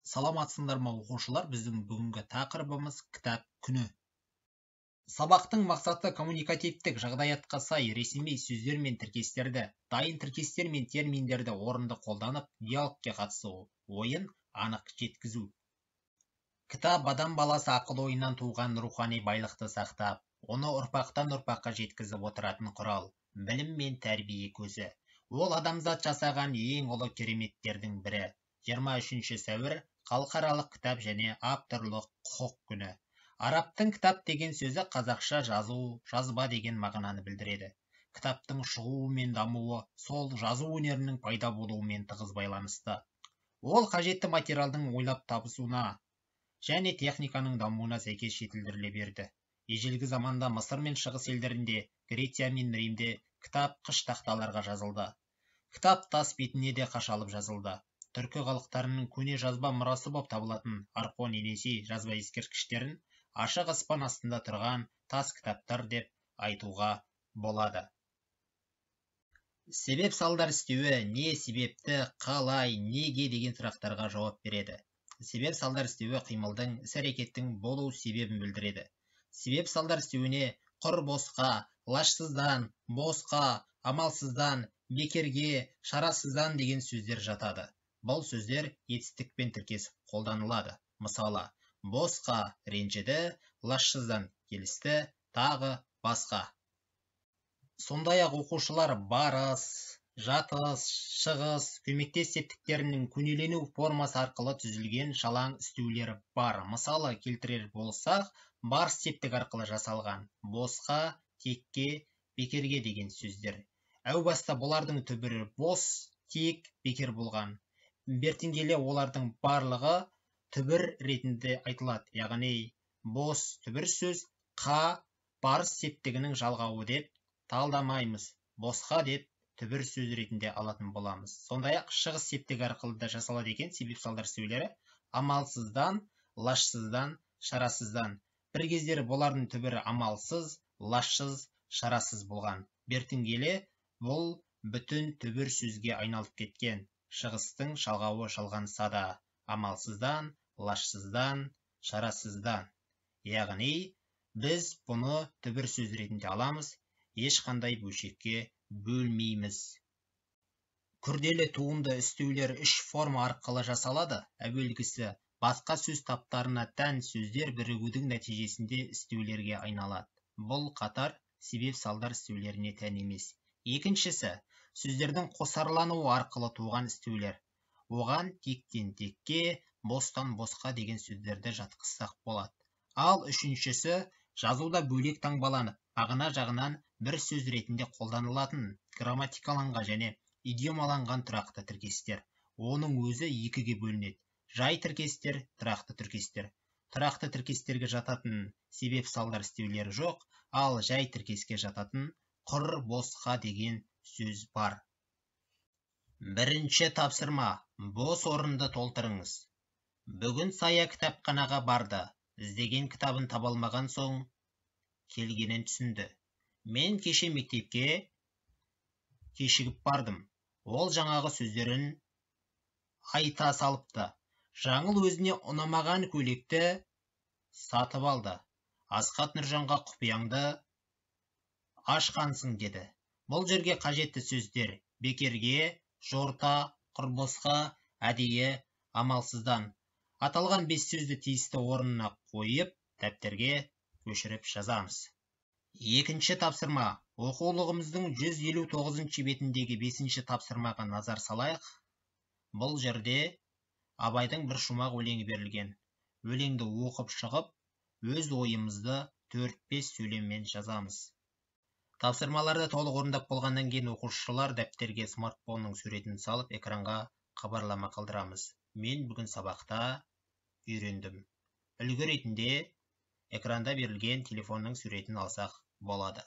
Саламатсыңдар ма оқушылар? Біздің бүгінгі тақырыбымыз кітап күні. Сабақтың мақсаты коммуникативтік жағдаятқа сай ресми сөздер мен тіркестерді, дайын тіркестер мен терминдерді орынды қолданып, диалогке қатысу, ойын анық жеткізу. Кітап адам баласы ақыл-ойынан туған рухани байлықты сақтап, оны ұрпақтан ұрпаққа жеткізіп отыратын құрал, білім мен тәрбие көзі. Ол адамзат жасаған ең ұлы кереметтердің бірі. 23 сәуір халықаралық кітап және авторлық құқық күні. Арабтың кітап деген сөзі қазақша жазу, жазба деген мағынаны білдіреді. Кітаптың шығуы мен дамуы сол жазу өнерінің пайда болуымен тығыз байланысты. Ол қажетті материалдың ойлап табысуына және техниканың дамуына сәйкес жетілдіріле берді. Ежелгі заманда Мысыр мен Шығыс елдерінде, Греция мен Римде кітап қыш тақталарға жазылды. Кітап тас бетіне де қашалып жазылды. Түркі халықтарының көне жазба мұрасы болып табылатын архон енесей жазба ескерткіштерін ашық аспан астында тұрған тас кітаптар деп айтуға болады. Себеп салдар істеуі не себепті, қалай, неге деген сұрақтарға жауап береді. Себеп салдар істеуі қимылдың, іс-әрекеттің болу себебін білдіреді. Себеп салдар істеуіне құр босқа, лажсыздан, босқа, амалсыздан, бекерге, шарасыздан деген сөздер жатады. Бұл сөздер етістікпен тіркесіп қолданылады. Мысалы, босқа ренжіді, лажсыздан келісті, тағы басқа. Сондай-ақ оқушылар барыс, жатыс, шығыс, көмектес септіктерінің көнелену формасы арқылы түзілген жалаң істеулері бар. Мысалы, келтірер болсақ, барыс септік арқылы жасалған босқа, текке, бекерге деген сөздер. Әу баста бұлардың түбірі бос, тек, бекер болған. Бертін келе олардың барлығы түбір ретінде айтылады. Яғни, бос түбір сөз, қа барыс септігінің жалғауы деп талдамаймыз. Босқа деп түбір сөз ретінде алатын боламыз. Сондай-ақ шығыс септігі арқылы да жасалады екен себеп салдар істеулері. Амалсыздан, лажсыздан, шарасыздан. Бір кездері бұлардың түбірі амалсыз, лажсыз, шарасыз болған. Бертін келе бұл бүтін түбір сөзге айналып кеткен. Шығыстың жалғауы жалғанса да, амалсыздан, лажсыздан, шарасыздан. Яғни, біз бұны түбір сөз ретінде аламыз, ешқандай бөлшекке бөлмейміз. Күрделі туынды істеулер үш форма арқылы жасалады. Әуелгісі басқа сөз таптарына тән сөздер бірігудің нәтижесінде істеулерге айналады. Бұл қатар себеп салдар істеулеріне тән емес. Екіншісі сөздердің қосарлануы арқылы туған істеулер. Оған тектен текке, бостан босқа деген сөздерді жатқызсақ болады. Ал үшіншісі жазуда бөлек таңбаланып, мағына жағынан бір сөз ретінде қолданылатын, грамматикаланған және идиомаланған тұрақты тіркестер. Оның өзі екіге бөлінеді. Жай тіркестер, тұрақты тіркестер. Тұрақты тіркестерге жататын себеп салдар істеулері жоқ, ал жай тіркеске жататын құр босқа деген сөз бар. Бірінші тапсырма. Бос орынды толтырыңыз. Бүгін Сая кітапханаға барды. Іздеген кітабын таба алмаған соң келгенін түсінді. Мен кеше мектепке кешігіп бардым. Ол жаңағы сөздерін айта салыпты. Жаңыл өзіне ұнамаған көйлекті сатып алды. Асхат Нұржанға құпияңды ашқансың деді. Бұл жерге қажетті сөздер бекерге, жорта, құрбосқа, әдейі, амалсыздан. Аталған 5 сөзді тиісті орнына қойып, дәптерге көшіріп жазамыз. Екінші тапсырма. Оқулығымыздың 159 бетіндегі 5-ші тапсырмаға назар салайық. Бұл жерде Абайдың бір шумақ өлеңі берілген. Өлеңді оқып шығып, өз ойымызды 4-5 сөйлеммен жазамыз. Тапсырмаларды толық орындап болғаннан кейін оқушылар дәптерге смартфонның суретін салып, экранға хабарлама қалдырамыз. Мен бүгін сабақта үйрендім. Үлгі ретінде экранда берілген телефонның суретін алсақ болады.